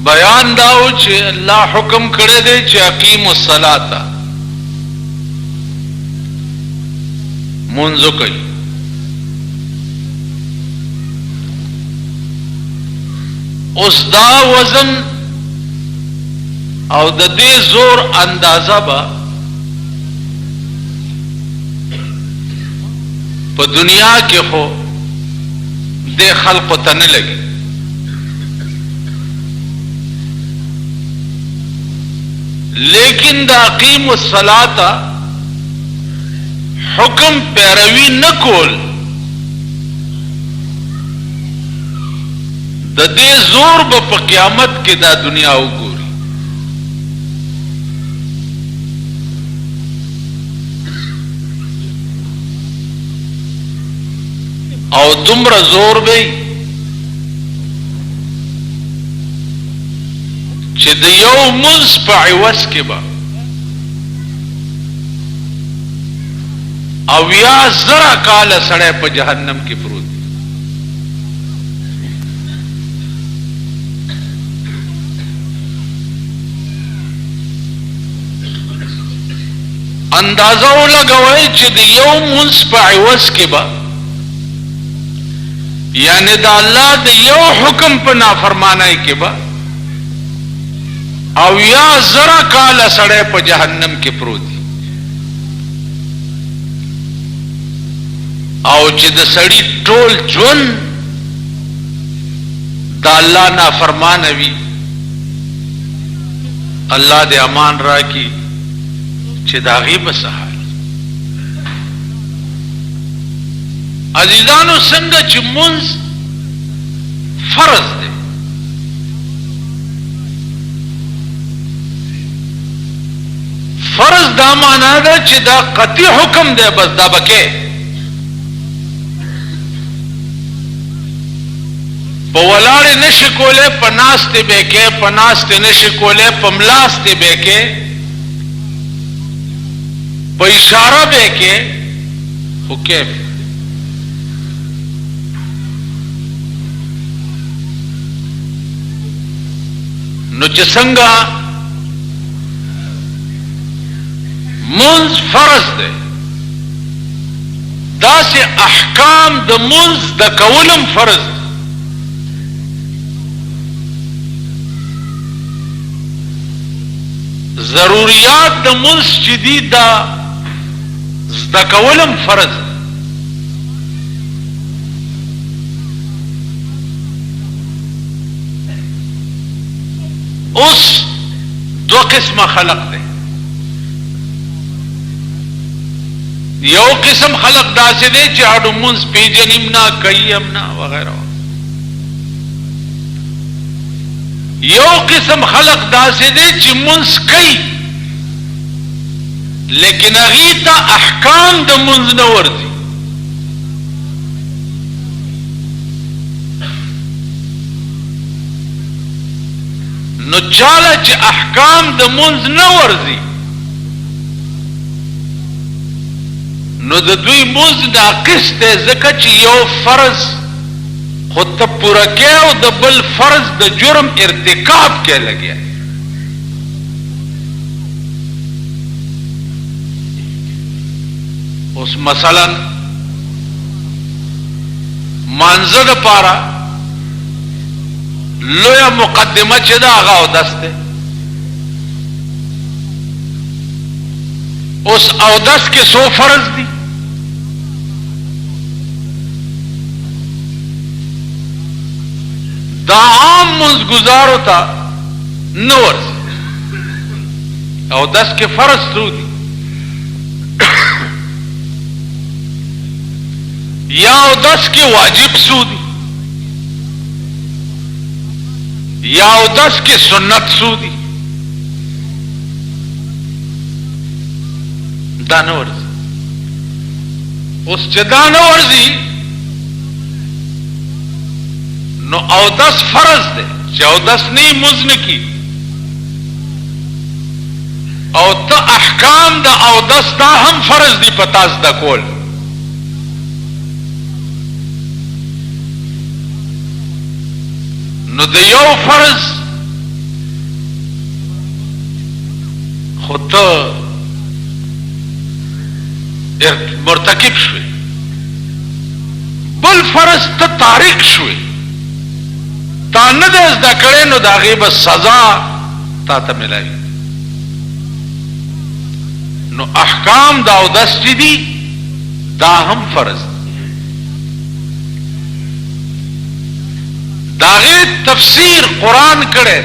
बयान दाओ चे अल्लाह हुक्म करे दे चे अकीमुस सलाता मुंजो कई उस दा वजन और दे जोर अंदाजा बा पर दुनिया के हो दे खल्क तने लगी। लेकिन दा अकीमुस सलाता हुक्म पैरवी न कोल दे जोर ब क़यामत के दा दुनिया उगोरी और दुमरा जोर बई चे द यौ मुंस पाइवस के बा अविया जरा काल सड़े पर जहन्नम की प्रूत अंदाजा लगवाए चे द यौ मुंस पाइवस के बा यानी दा अल्लाह द यौ हुक्म पर नाफरमाना के बा अविया जरा काल सड़े पर जहन्नम के प्रूत और चिद सड़ी टोल जोन दा अल्लाह ना फरमान अवी अल्लाह दे अमान रा की चिदागी बसहाल अजीजानो संग च मुंज फर्ज दे फर्ज दा माना दे चिदा कति हुक्म दे बस दा बके पवलाड़े नशिकोले पनास्ते बेके पनास्ते नशिकोले पमलास्ते बेके प इशारा बेके हुके नुचसंगा मुंज फर्ज दे दा से अहकाम द मुंज द कवलम फर्ज जरूरियात द मुंज चिदीदा द कवलम फर्ज उस दो किस्म खलक दे यो किस्म खलक दासे दे चाड़ू मुंस पीजनिमना कईयमना वगैरह यो किस्म खलक दासे दे चिमुंस कई लेकिन अगीता अहकाम द मुंज न वर्दी नो चाला च अहकाम द मुंज न वर्दी नो द दुई मुंज ना किस्ते जकच यो फर्ज खुद पूरा क्या द बल फर्ज द जुर्म इर्तिकाब के लगे उस मसलन मानजद पारा लोया मुकदमा चदा आगा दस्ते उस अवदस के 100 फर्ज दी दा आम मुंज गुजारो था नवर अवदस के फर्ज सूदी या अवदस के वाजिब सूदी या अवदस के सुन्नत सूदी दानवर्जी उस दानवर्जी नो अवदस फर्ज दे चौदस नहीं मुज्न की और तो अहकाम दा अवदस दा हम फर्ज दी पतास दा कोल नो दे यो फर्ज خو ته مرتکب شوي، بل فرض ته تارک شوي، تا نه د زده کړې نو د هغې به سزا تا ته ملاوي. نو احکام د اودس چې دي دا هم فرض دي. د هغې تفسیر قرآن کړی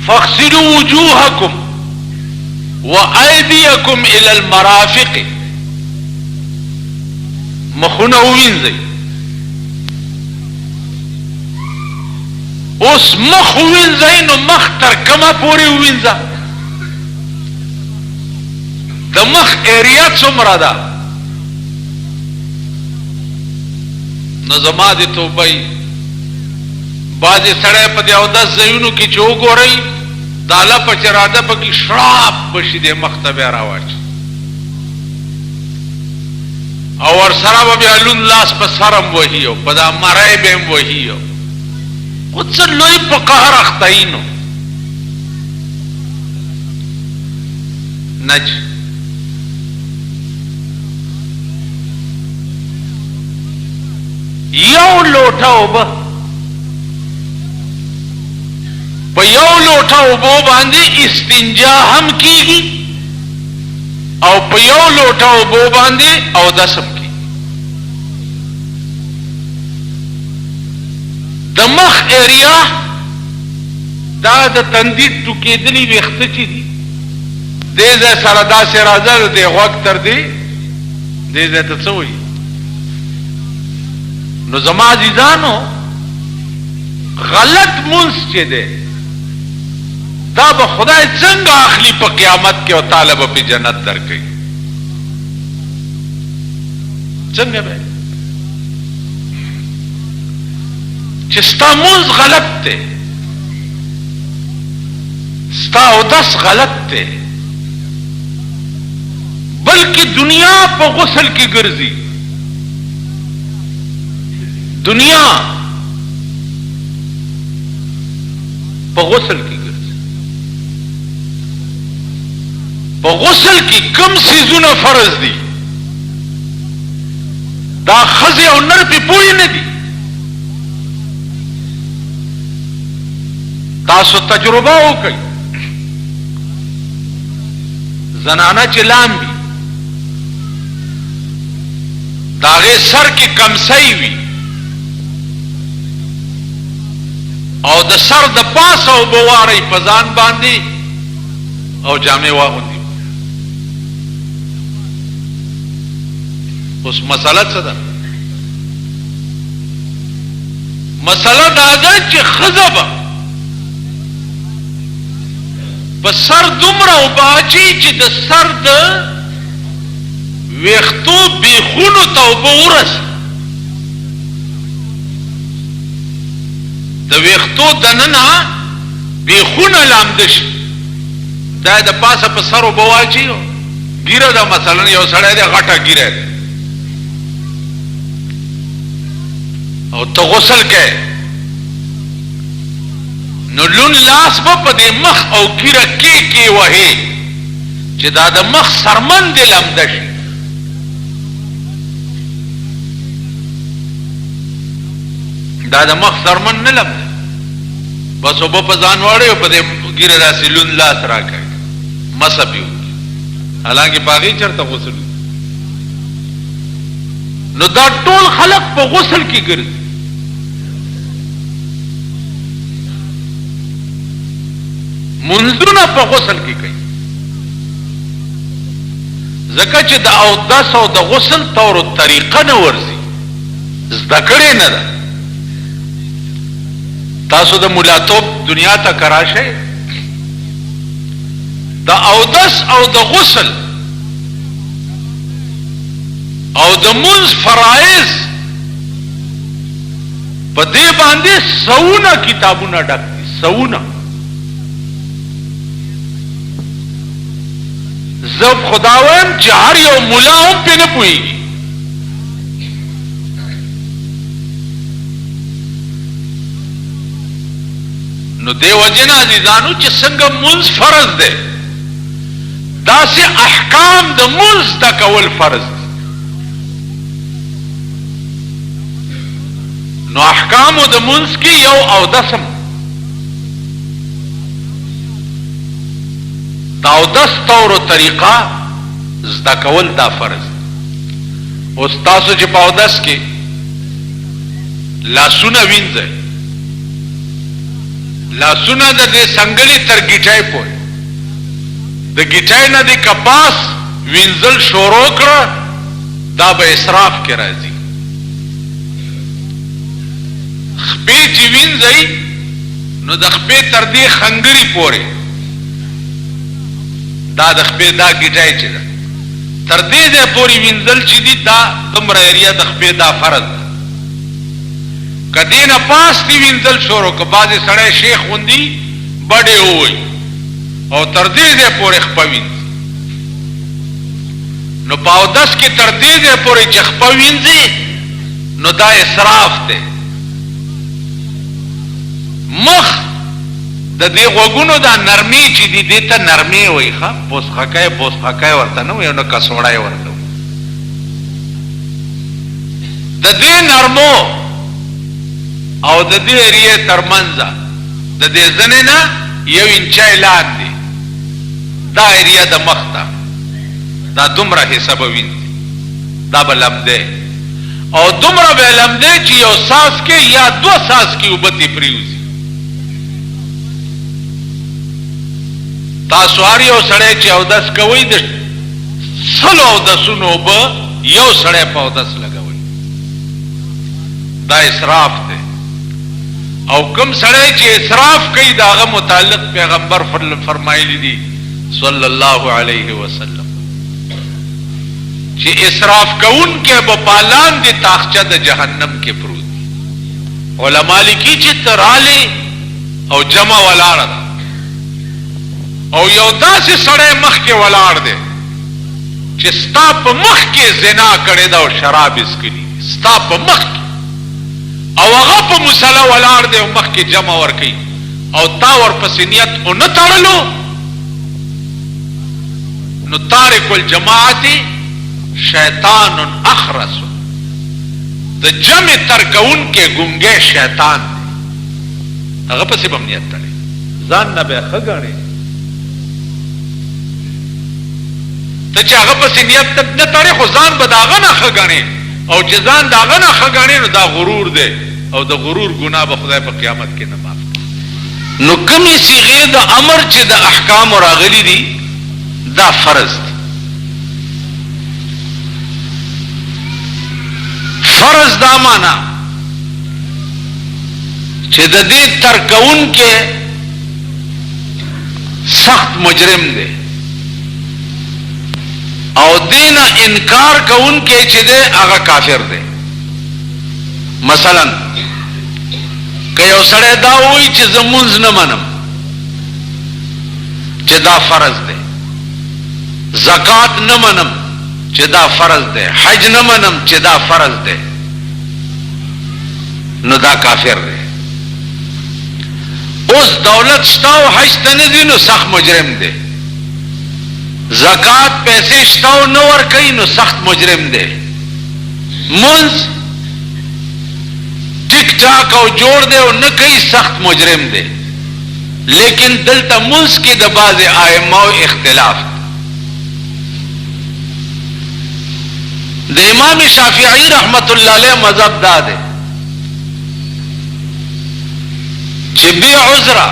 فاغسلوا وجوهكم وأيديكم إلى المرافق، مخونه ووینځئ. اوس مخ ووینځئ نو مخ تر کومه پورې ووینځه؟ د مخ ایریا څومره ده؟ نو زما دې توبه ای بعضې سړی په دې اودس ځایونو کې چې وګورئ دا لپه چې راده پکې شړاپ بشي دې مخ ته بیا راواچي او ورسره به بیا لوند لاس په سر هم وهي او په دا مرۍ به هم وهي خو څه لوی په قهر اخته یي نو نج یو لوټه اوبه په یو لوټه اوبو باندې استنجا هم کیږي او په یو لوټه اوبو باندې اودس هم کیږي. د مخ ایریا دا د تندي ټوکېدلي ویښته چې دي دې ځای سره داسې راځه د غوږ تر دې دې ځای ته څه وایي؟ نو زما عزیزانو غلط منځ چې دی دا به خدای څنګه اخلي په قیامت کې او تعالی به په جنت درکوي؟ څنګه به چې ستا مونځ غلط دی، ستا اودس غلط دی، بلکې دنیا په غسل کې ګرځي، دنیا په غسل کې په غسل کې کم سیزونه فرض دي دا ښځې او نر پې پوه نه دي. تاسو تجربه وکړئ زنانه چې لامبي د هغې سر کې کمسۍ وي او د سر د پاسه اوبه واړئ په ځان باندې او جامې واغوندي. اوس مسله څه ده؟ مسله دا ده چې ښځه به په سر دومره اوبه اچي چې د سر د ویښتو بیخونو ته اوبه ورسي، د ویښتو دننه بیخونه لامده شي، دا د پاسه په سر اوبه واچي ګیره ده مثلا یو سړی دی غټه ګیره ده او ته غسل کوې نو لون لاس به په دې مخ او ګیره کې وهې چې دا د مخ سرمن دې لمده شي. دا د مخ سرمن نه لمده بس اوبه په ځان واړې او په دې ګیره داسې لون لاس راکوي مسه پې وکړي حالانکې په هغې چېرته غسل نو دا ټول خلق په غسل کې ګرځي. منځونه په غسل کې کوي ځکه چې د اودس او د غسل طور طریقه نه ورځي زده کړې نه ده. تاسو د ملاتوب دنیا ته کراشئ د اودس او د غسل او د منځ فرایض په دې باندې سونه کتابونه ډک دي سونه. زب خداوند چې هر یو ملا هم پې نه پوهېږي نو دیو جن عزیزانو چې څنګه منځ فرض دی داسې احکام د منځ د کول فرض دی. نو احکامو د منځ کې یو اودسم د اودس طور و طریقه زده کول دا فرض دی. اوس تاسو چې په اودس کې لاسونه وینځئ، لاسونه د دې څنګلې تر ګیټای پورې، د ګیټای نه د کپاس وینځل شروع کړه، دا به اسراف کې راځي. خپې چې وینځئ نو د خپې تر دې خنګري پورې، دا د خپې دا ګیټای چې ده تر دې ځای پورې وینځل چې دي دا دومره ایریا د خپې دا فرض ده. که دې نه پاس دي وینځل شروع که بعضې سړی شیخ غوندي بډې ووایي او تر دې ځای پورې خپه وینځي، نو په اودس کې تر دې ځای پورې چې خپه وینځي نو دا اسراف دی. مخ د دې غوږونو دا نرمي چې دي دې ته نرمي وایي، ښه بوسخکی ورته نه وایي، نو کڅوړی ورته وایي. د دې نرمو او د دې ایریې ترمنځه د دې زنې نه یو انچای لاندې دا ایریا د مخ ته دا دومره حصه به وینځي، دا به لمدی او دومره به لمدی چې یو ساس کې یا 2 ساس کې اوبه ترې پرېوځي. تاسو هر یو سړی چې اودس کوئ د 100 اودسونو اوبه یو سړی په اودس لګوئ، دا اسراف دی. او کم سړی چې اسراف کوي د هغه متعلق پیغمبر فرمایلی دي صلی الله علیه وسلم چې اسراف کوونکی به په لاندې تاخچه د جهنم کې پروت دي. علما لیکي چې تراله او جمع ولاړه ده او یو داسې سړی مخ کې ولاړ دی چې ستا په مخ کې زنا کړې ده او شراب یې څښلي، ستا په مخ کې، او هغه په مصلی ولاړ دی او مخ کې جمع ورکوي او تا ورپسې نیت ونه تړلو نو تارک الجماعت شیطان اخرس، د جمع ترکونکې ګونګی شیطان دی، هغه پسې به هم نیت تړي، ځان نه به یې ښه ګڼې. ته چې هغه پسې نیت نه تړې خو ځان به د هغه نه ښه ګڼې، او چې ځان د هغه نه ښه ګڼې نو دا غرور دی او د غرور ګناه به خدای په قیامت کې نه معاف کړي. نو کمې صیغې د امر چې د احکامو راغلي دي دا فرض دی. فرض دا معنا چې د دې ترکونکې سخت مجرم دی او دین انکار کوونکی چې دی هغه کافر دی. مثلا که یو سړی دا وایي چې زه مونځ نه منم چې دا فرض دی، زکات نه منم چې دا فرض دی، حج نه منم چې دا فرض دی، نو دا کافر دی. اوس دولت شته او حج ته نه ځي نو سخت مجرم دی، زکات پیسې شته او نه ورکوي نو سخت مجرم دی، منځ ټیک ټاک او جوړ دی او نه کوي سخت مجرم دی. لیکن دلته منځ کې د بعض ائمه اختلاف دی. د امام شافعی رحمت الله علیه مذهب دا دی چې بی عذره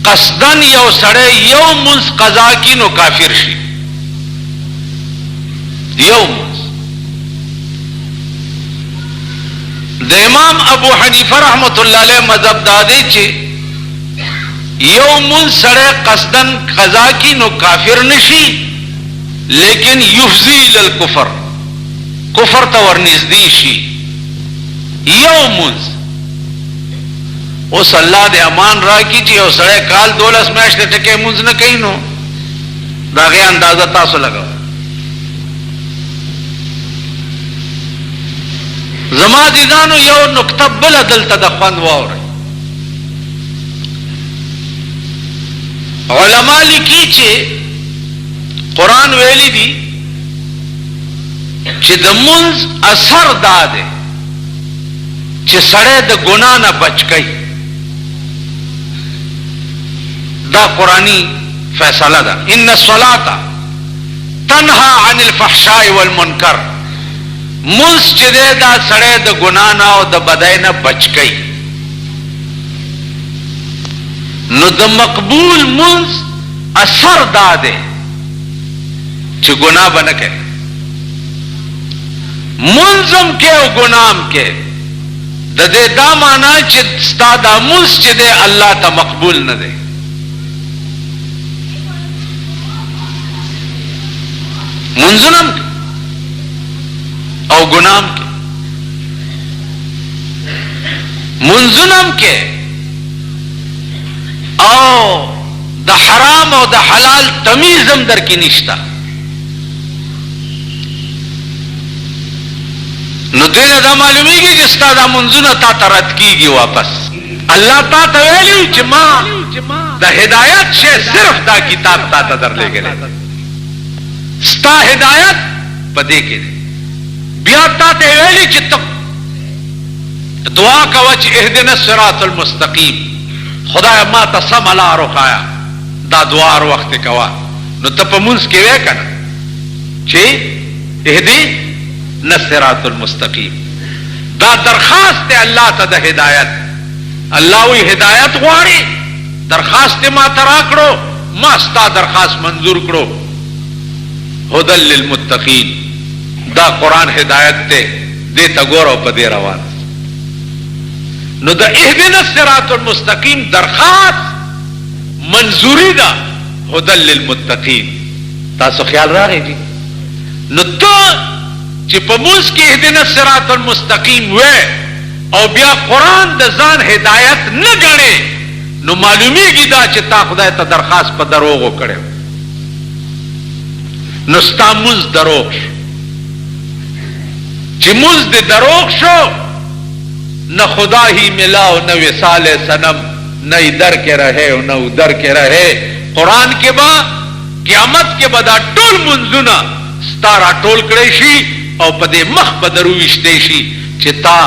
قصدن یو سړی یو منځ قضا کی نو کافر شي، یو منځ. د امام ابو حنیفه رحمت الله علیه مذهب دا دی چې یو منځ سړی قصدن قضا کی نو کافر نشي، لیکن یفضی الی الکفر، کفر ته ورنږدې شي یو منځ. اوس الله دې امان راکړي چې یو سړی کال 12 میاشتې ټکے منځ نه کوي نو دا غي اندازه تاسو لګاو. زما ديدانو یو نقطه بل دلته د خوند واوري علما لیکي چې قرآن ویلی دي چې د منځ اثر دا دی چې سړی د ګناه نه بچ کوي. دا قرآنی فیصله ده. ان الصلاة تنهى عن الفحشاء والمنکر. منځ چې دی دا سړی د ګناه نه او د بدۍ نه بچ کوي. نو د مقبول منځ اثر دا دی چې ګناه به نه کوي. منظم کې او ګنام کې د دې دا معنا چې ستا دا منځ چې دی الله ته مقبول نه دی. منځنم او ګنام کې منځنم کې او د حرام او د حلال تمیزم در کې نشتا. نو دینه دا معلومیږي چې ستا دا منځونه تا ته رد کیږي واپس. الله تا ته ویلي چې ما د هدایت شی صرف دا کتاب تا ته درلېږلی، ستا هدایت په دې کې دی. بیا تا ته ویلي چې ته دعا کوه چې اهدنا الصراط المستقیم، خدای ما ته سمه لار وښایه. دا دعا هر وخت کوه. نو ته په منځ کې وی که نه چې اهدنا الصراط المستقیم. دا درخواست دی الله ته د هدایت. الله وی هدایت غواړي، درخواست ما ته راکړو، ما ستا درخواست منظور کړو. هدى للمتقین. دا قرآن هدایت دی، دې ته ګوره او په دې روان. نو د اهدنا الصراط المستقیم درخواست منظوری ده هدى للمتقین. تاسو خیال راغی جی؟ نو ته چې په موږ کې اهدنا الصراط المستقیم وې او بیا قرآن د ځان هدایت نه ګڼې، نو معلومیږي دا چې تا خدای ته درخواست په دروغ وکړې، نو ستا موږ دروغ شو. چې موږ د دروغ شو، نہ خدا ہی ملا نہ وصال صنم، نہ ادھر کے رہے نہ ادھر کے رہے. قرآن کے با قیامت کے بدا ټول منځونه ستارا ټول کړی شي او په دې مخ به درويشتې شي چې تا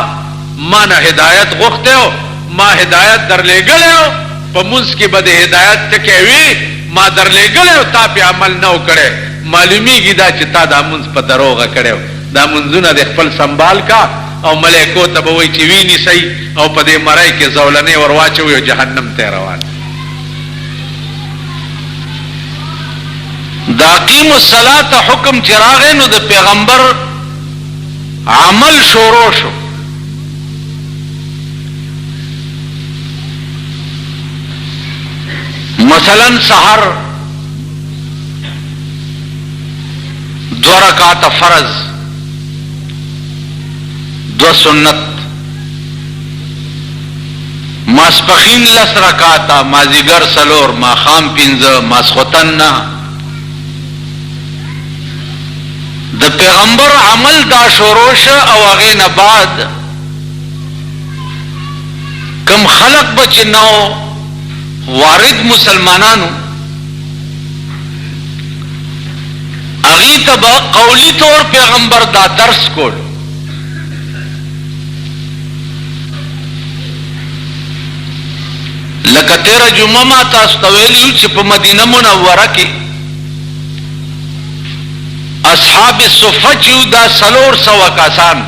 ما نه هدایت غوښته او ما هدایت درلېږلی او په منځ کې به د هدایت ټکی وي، ما درلېږلی او تا پې عمل نه وکړی. معلومیږي دا چې تا دا منځ په دروغه کړی. دا منځونه د خپل سنبال کا او ملائکو ته به وایي چې ویني صحیح او په دې مرۍ کې زولنې ور واچوي او جهنم ته روان. دا اقیموا الصلاة حکم چې راغی نو د پیغمبر عمل شروع شو. مثلا سحر 2 رکعات فرض، 2 سنت، ماسپخین 10 رکعاتا، مازیګر 4، ماښام 5، ماسخوتن 9. د پیغمبر عمل دا شروع شو او هغې نه بعد کم خلق به چې نو وارد مسلمانانو، هغې ته به قولی طور پیغمبر دا درس کول. لکه 13 جمعه ما تاسو ته ویلي چې په مدینه منوره کې اصحاب صفه چې دا 400 کسان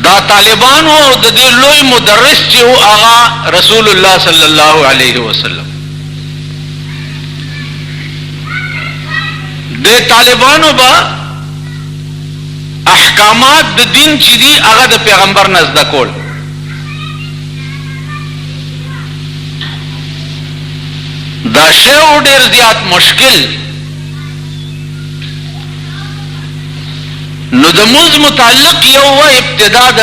دا طالبان او د دې لوی مدرس چې هغه رسول الله صلی الله علیه وسلم. د طالبانو با احکامات د دین چې دي هغه د پیغمبر نه زده کول. دا شی ډېر زیات مشکل. نو د موږ متعلق یو ابتدا د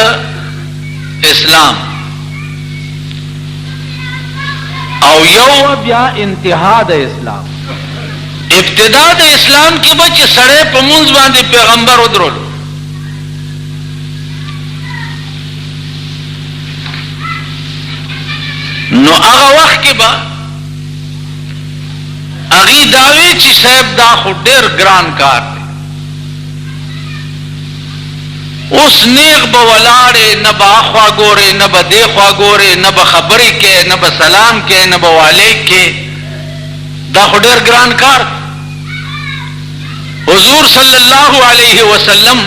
اسلام او یو بیا انتها د اسلام. ابتدا د اسلام کې به چې سړی په موږ باندې پیغمبر ودرولو، نو هغه وخت کې به اغي داوی چې صاحب دا خو ډېر ګران کار دی. اوس نیغ به ولاړې، نه به اخوا ګورې، نه به دې خوا ګورې، نه به خبرې کې، نه به سلام کې، نه به والیک کې. دا خو ډېر ګران کار دی. حضور صلی الله علیه وسلم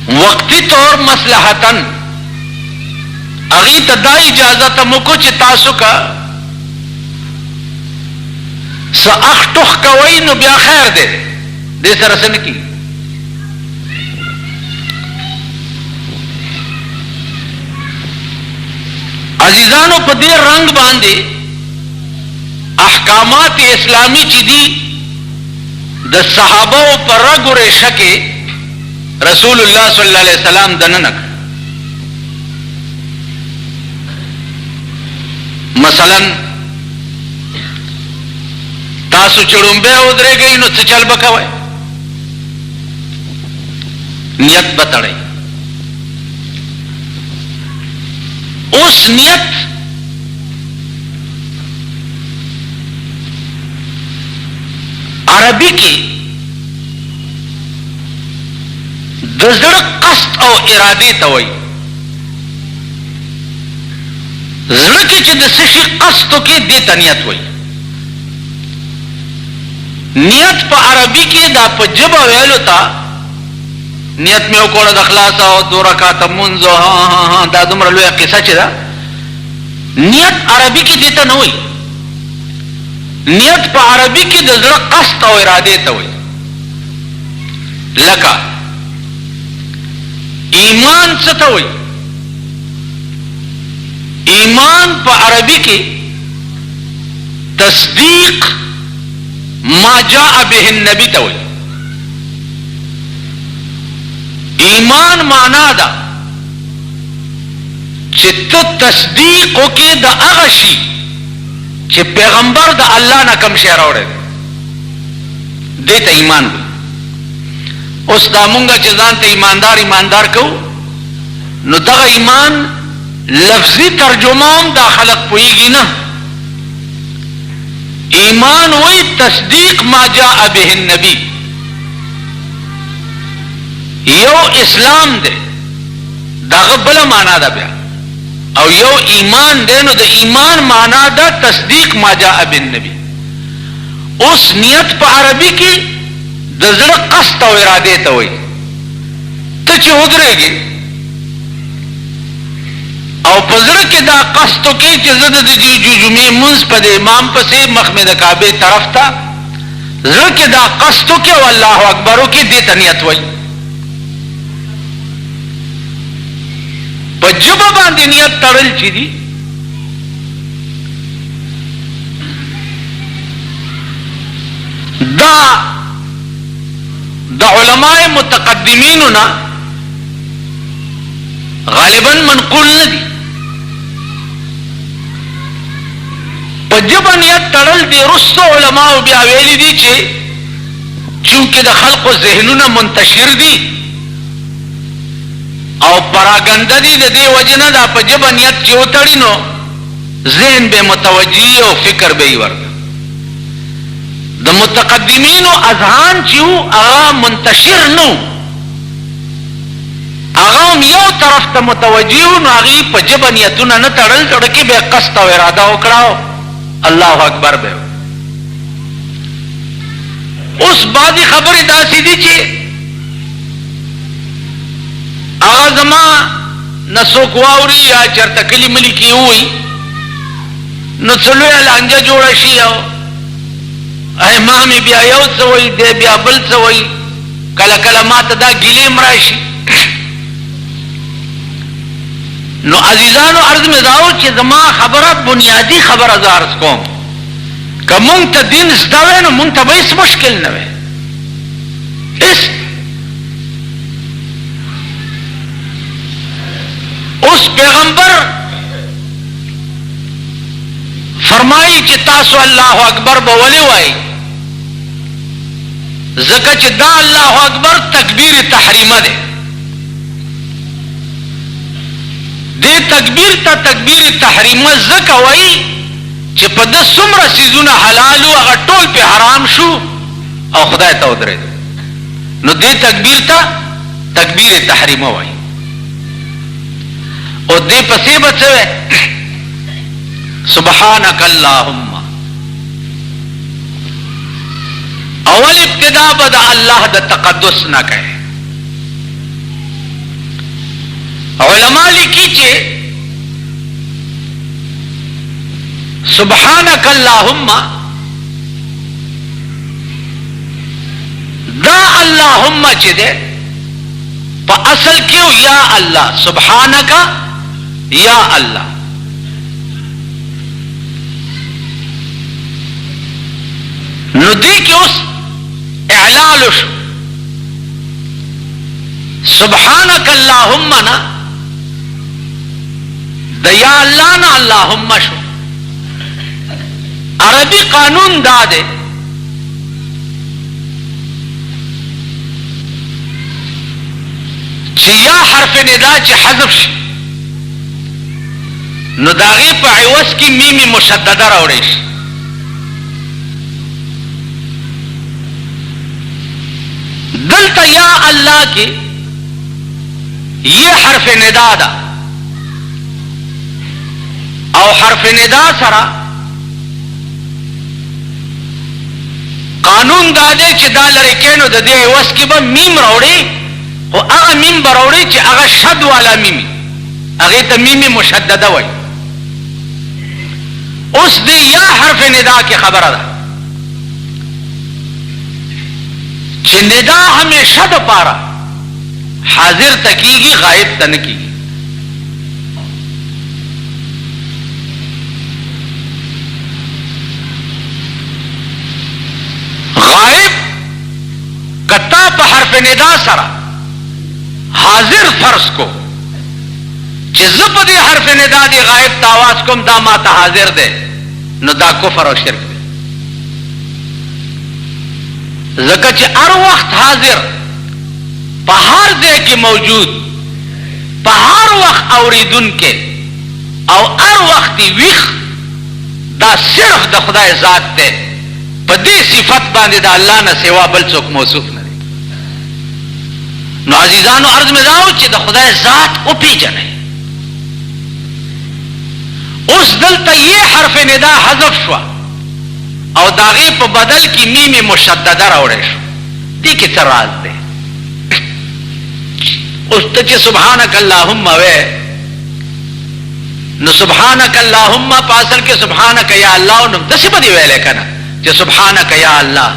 وقتی طور مصلحتن اغي ته دا اجازت مکو چې تاسو کا ساختخ کوي نو بیا خیر دی، دې سره څه نه کیږي. عزیزانو په دې رنگ باندې احکامات اسلامی چې دي د صحابه پر رګ و ریشه کې رسول الله صلی الله علیه وسلم دننه. مثلا تاسو چړومبه ودرېږئ نو څه چل بکوي؟ نیت بتړئ. اوس نیت عربی کې د زړه قصد او ارادې ته وایي. زړه کې چې د څه شي قصد وکړي دې ته نیت وایي. نیت په عربي کې دا په ژبه ویلو ته نیت مې وکړه د خلاص او 2 رکعاته مونځ، دا دومره لویه قصه چې ده. نیت عربي کې دې ته نه وایي. نیت په عربي کې د زړه قصد او ارادې ته وایي. لکه ایمان څه ته وایي؟ ایمان په عربي کې تصدیق ما جاء به النبي ته وایي. ایمان معنا ده چې ته تصدیق وکړې د هغه شي چې پیغمبر د الله نه کوم شی راوړی دی، دې ته ایمان وایي. اوس دا مونږ چې ځان ته ایماندار کوو نو دغه ایمان لفظي ترجمه هم دا خلق پوهیږي نه. ایمان وایي تصدیق ما جاء به النبي. یو اسلام دی داغه بل معنا ده بیا، او یو ایمان دی نو د ایمان معنا ده تصدیق ما جاء بالنبي. اوس نیت په عربي کې د زړه قصد او ارادې ته وایي. ته چې ودرېږې او په زړه کې دا قصد وکړې چې زه د جمعې مونځ په د امام پسې مخ مې د کعبې طرف ته، زړه کې دا قصد وکړې او الله اکبر وکړې، دې ته نیت وایي. په ژبه باندې نیت تړل چې دي دا د علماء متقدمینو نه غالبا منقول نه دي. په ژبه نیت تړل دي رستو علماء بیا ویلي دي چې چونکې د خلقو ذهنونه منتشر دي او پراګنده دي، د دې وجه نه دا په ژبه نیت چې وتړي نو ذهن به متوجه او فکر به یې ورته. د متقدمینو اذهان چې وو هغه منتشر نو، هغه هم یو طرف ته متوجه وو، نو هغې په ژبه نیتونه نه تړل، زړه کې به یې قصد او اراده وکړه الله اکبر به. اوس بعضې خبرې داسې دي چې هغه زما نه څوک واوري یا چېرته کلي ملي کې ووایي نو څه لویه لانجه جوړه شي او امام بیا یو څه وایي دی بیا بل څه وایي، کله کله ما ته دا ګیلې م راشي. نو عزیزانو عرض مې دا و چې زما خبره بنیادي خبره زه عرض کوم، که مونږ ته دین زده وی نو مونږ ته به هېڅ مشکل نه وی. اوس پیغمبر فرمایي چې تاسو الله اکبر به ولې وایي؟ ځکه چې دا الله اکبر تکبیر تحریمه ده. دې دې تکبیر ته تکبیر تحریمه ځکه وایي چې په ده څومره څیزونه حلال وو هغه ټول پې حرام شو او خدای ته ودرېد، نو دې تکبیر ته تکبیر تحریمه وایي. او دې پسې به څه وایي؟ سبحانک اللهم. اول ابتدا به د الله د تقدس نه کوي. علماء لیکي چې سبحانک اللهم دا اللهم چې ده په اصل کې یا الله، سبحانک یا الله. نو دې کې اوس اعلال شو. سبحانک اللهم نا د یا الله نه اللهم شو. عربی قانون دا ده چې یا حرف ندا چې حذف شي نو د هغې په عوض کې میم مشدده راوړی شي. دلته یا الله کې یہ حرف ندا ده او حرف ندا سره قانون دا دی چې دا لرې کینو د دې عوض کې به میم راوړي، خو هغه میم به راوړي چې هغه شد والا میم، هغې ته میم مشدده وایي. اوس دې یا حرف ندا کې خبره ده چې ندا همیشه د پاره حاضر تکیږي، غائب ته نه کیږي. غائب کتا په حرف ندا سره حاضر فرض کو چې زه په دې حرف ندا دی غائب ته آواز کوم، دا ما ته حاضر دی، نو دا کفر او شرک دی. ځکه چې هر وخت حاضر په هر ځای کې موجود، په هر وخت اوریدونکی او هر وخت ویښ، دا صرف د خدای ذات دی. په دې صفت باندې د الله نه سوا بل څوک موصوف نه دی. نو عزیزانو عرض مې دا و چې د خدای ذات وپېژنئ. اوس دلته یې حرف ندا حذف شوه او د هغې په بدل کې میم مشدده راوړی شو. دې کې څه راز دی؟ اوس ته چې سبحانک اللهم وې نو سبحانک اللهم په اصل کې سبحانک یا الله نو داسې به دې ویلی که نه چې سبحانک یا الله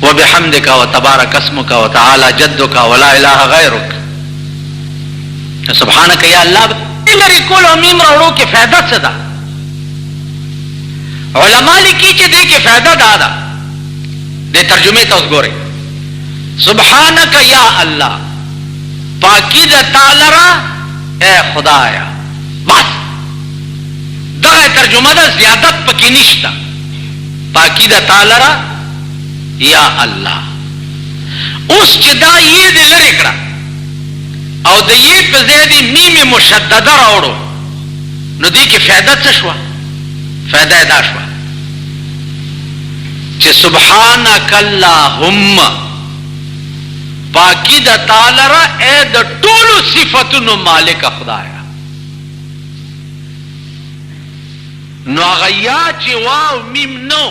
وبحمدک وتبارک اسمک وتعالی جدک ولا اله غیرک. سبحانک یا الله لري کول او میم راوړو کې فایده څه ده؟ علماء لیکي چې دې کې فایده دا ده، دې ترجمه ته اوس ګورئ. سبحانک یا الله، پاکی د تعالی را اے خدایا. بس دغه ترجمه ده، زیادت پکې نشته. پاکی د تعالی را یا الله. اوس چې دا یې دې لرې کړه او د یې په ځای دې میم مشدده راوړو نو دې کې فایده څه شوه؟ فایده یې دا شوه چې سبحانک اللهم، پاکی د تعالی را اے د ټولو صفتونو مالک خدایا. نو هغه یا چې واو میم نو